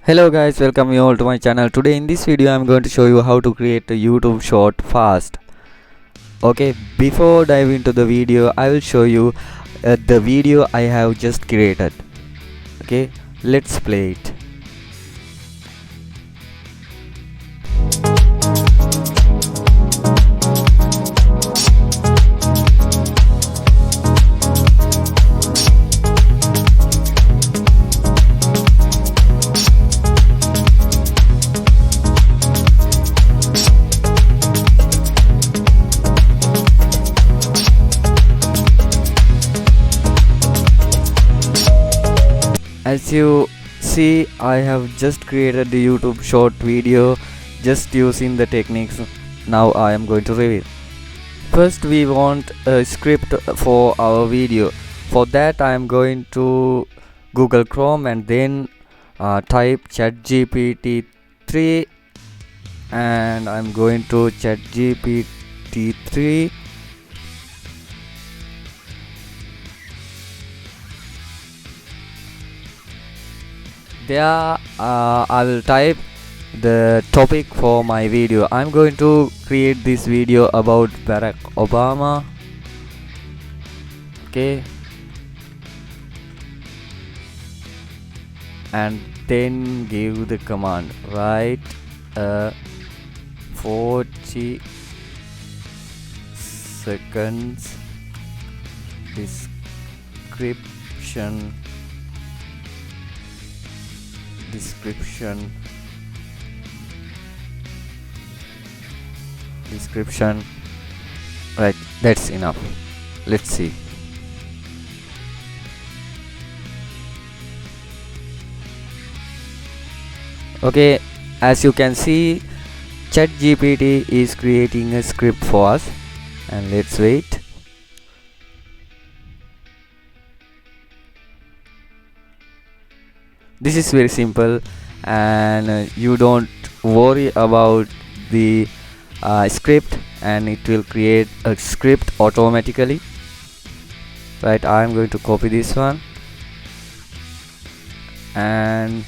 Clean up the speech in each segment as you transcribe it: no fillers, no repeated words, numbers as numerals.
Hello guys, welcome you all to my channel. Today in this video I'm going to show you how to create a YouTube short fast. Okay, before dive into the video I will show you the video I have just created. Okay, let's play it. As you see, I have just created the YouTube short video just using the techniques now I am going to reveal. First we want a script for our video. For that I am going to Google Chrome and then type ChatGPT 3 and I'm going to ChatGPT 3. There I will type the topic for my video. I'm going to create this video about Barack Obama. Okay, and then give the command write a 40 seconds description right, that's enough. Let's see. Okay, as you can see, ChatGPT is creating a script for us, and let's wait. This is very simple, and you don't worry about the script, and it will create a script automatically. Right, I'm going to copy this one, and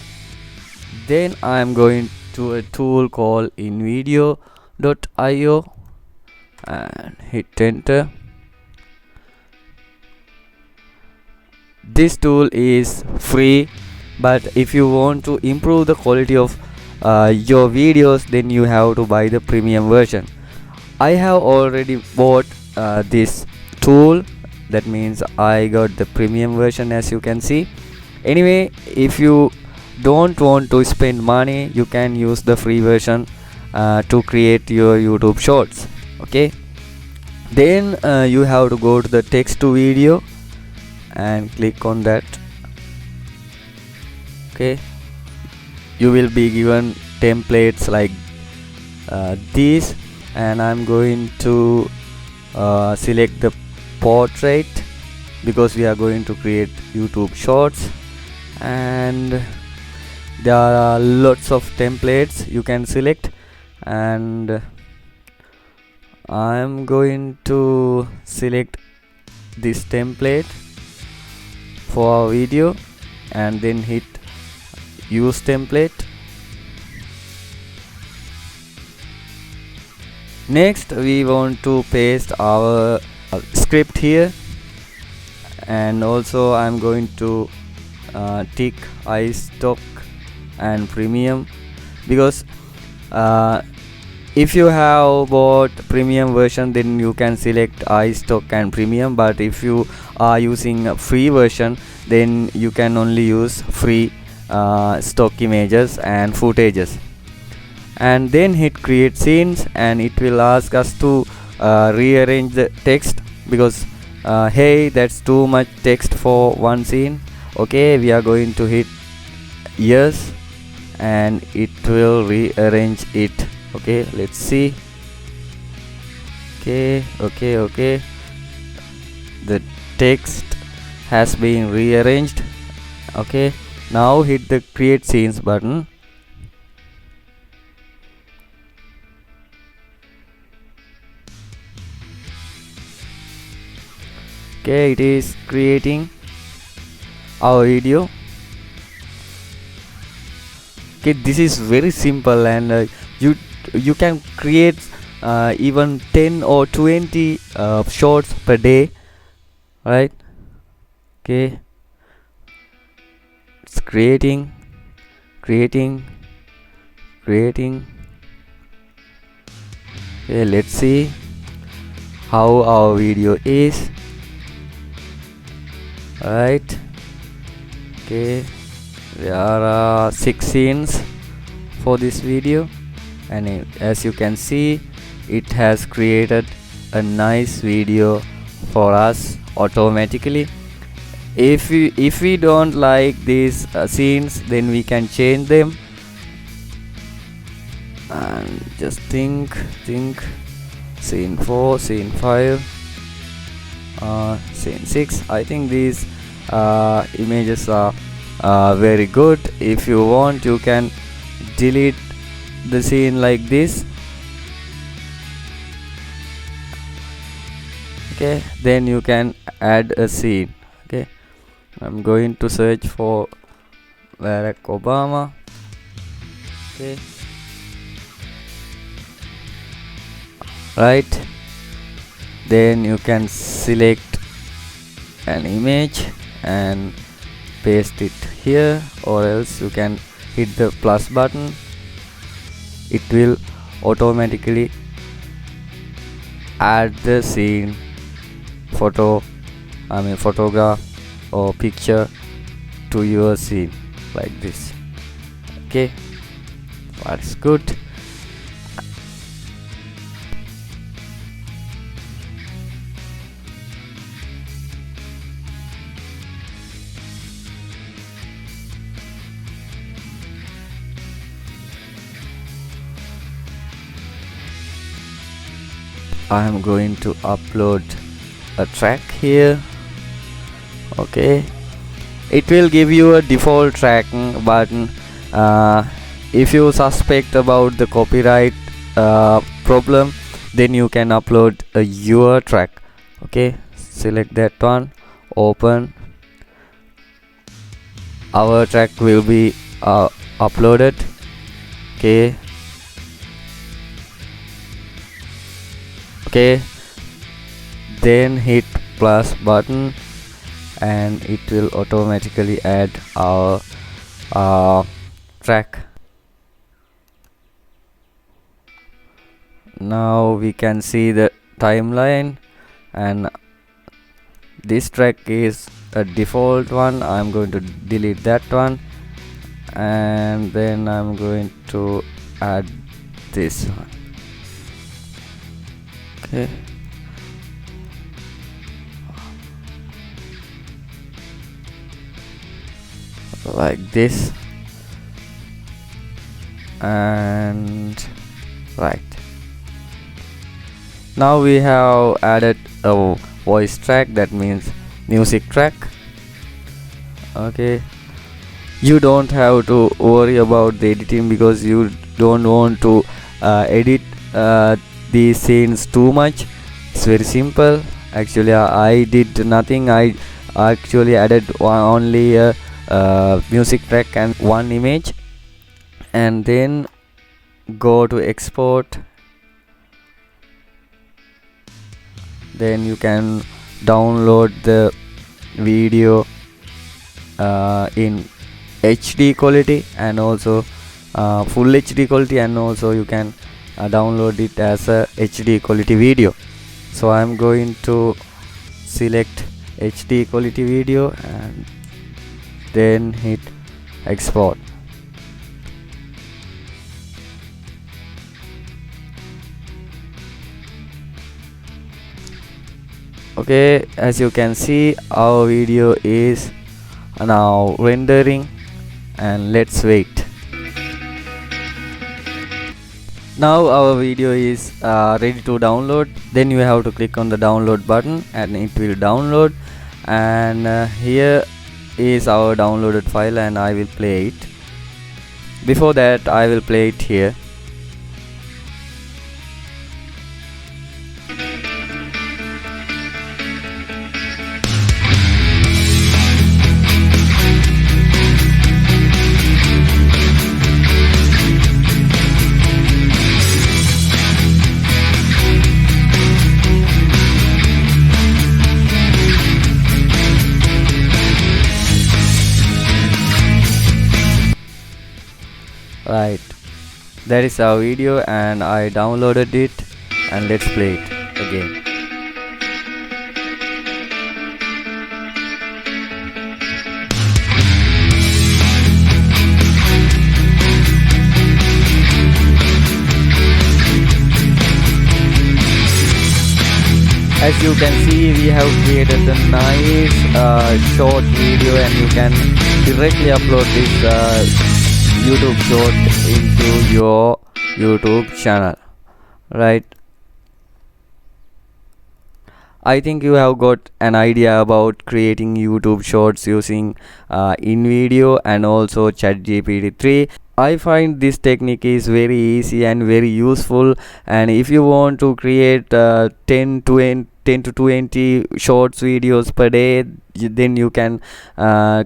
then I'm going to a tool called invideo.io and hit enter. This tool is free, but if you want to improve the quality of your videos, then you have to buy the premium version. I have already bought this tool, that means I got the premium version, as you can see. Anyway, if you don't want to spend money, you can use the free version to create your YouTube shorts. Okay, then you have to go to the text to video and click on that. Okay, you will be given templates like these, and I'm going to select the portrait because we are going to create YouTube shorts, and there are lots of templates you can select, and I'm going to select this template for our video and then hit use template. Next we want to paste our script here, and also I'm going to tick iStock and premium, because if you have bought premium version, then you can select iStock and premium, but if you are using a free version, then you can only use free stock images and footages. And then hit create scenes, and it will ask us to rearrange the text, because hey, that's too much text for one scene. Okay, we are going to hit yes, and it will rearrange it. Okay, let's see. Okay, the text has been rearranged. Okay, now hit the create scenes button. Okay, it is creating our video. Okay, this is very simple, and you can create even 10 or 20 shorts per day, right? Okay, it's creating. Okay, let's see how our video is. Right. Okay, there are 6 scenes for this video, and as you can see, it has created a nice video for us automatically. If we don't like these scenes, then we can change them. And just think scene 4, scene 5, scene 6. I think these images are very good. If you want, you can delete the scene like this. Okay, then you can add a scene. Okay, I'm going to search for Barack Obama. Okay, right, then you can select an image and paste it here, or else you can hit the plus button. It will automatically add the scene, photograph or picture to your scene like this. Okay, that's good. I am going to upload a track here. Okay, it will give you a default track button. If you suspect about the copyright problem, then you can upload your track. Okay, select that one, open. Our track will be uploaded. Okay, then hit plus button, and it will automatically add our track. Now we can see the timeline, and this track is a default one. I'm going to delete that one, and then I'm going to add this one. Okay, like this, and right. Now we have added a voice track, that means music track. Okay, you don't have to worry about the editing, because you don't want to edit these scenes too much. It's very simple. Actually, I did nothing. I actually added only a music track and one image, and then go to export. Then you can download the video in HD quality, and also full HD quality, and also you can download it as a HD quality video. So I'm going to select HD quality video and then hit export. Okay, as you can see, our video is now rendering, and let's wait. Now our video is ready to download. Then you have to click on the download button, and it will download. And here is our downloaded file, and I will play it. Before that, I will play it here. Right, that is our video and I downloaded it, and let's play it again. As you can see, we have created a nice short video, and you can directly upload this YouTube short into your YouTube channel. Right, I think you have got an idea about creating YouTube shorts using InVideo and also ChatGPT 3. I find this technique is very easy and very useful, and if you want to create 10 to 20 shorts videos per day, then you can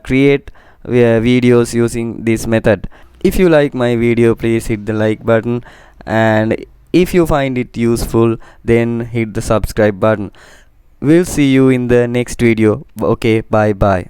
create videos using this method. If you like my video, please hit the like button, and if you find it useful, then hit the subscribe button. We'll see you in the next video. Okay, bye bye.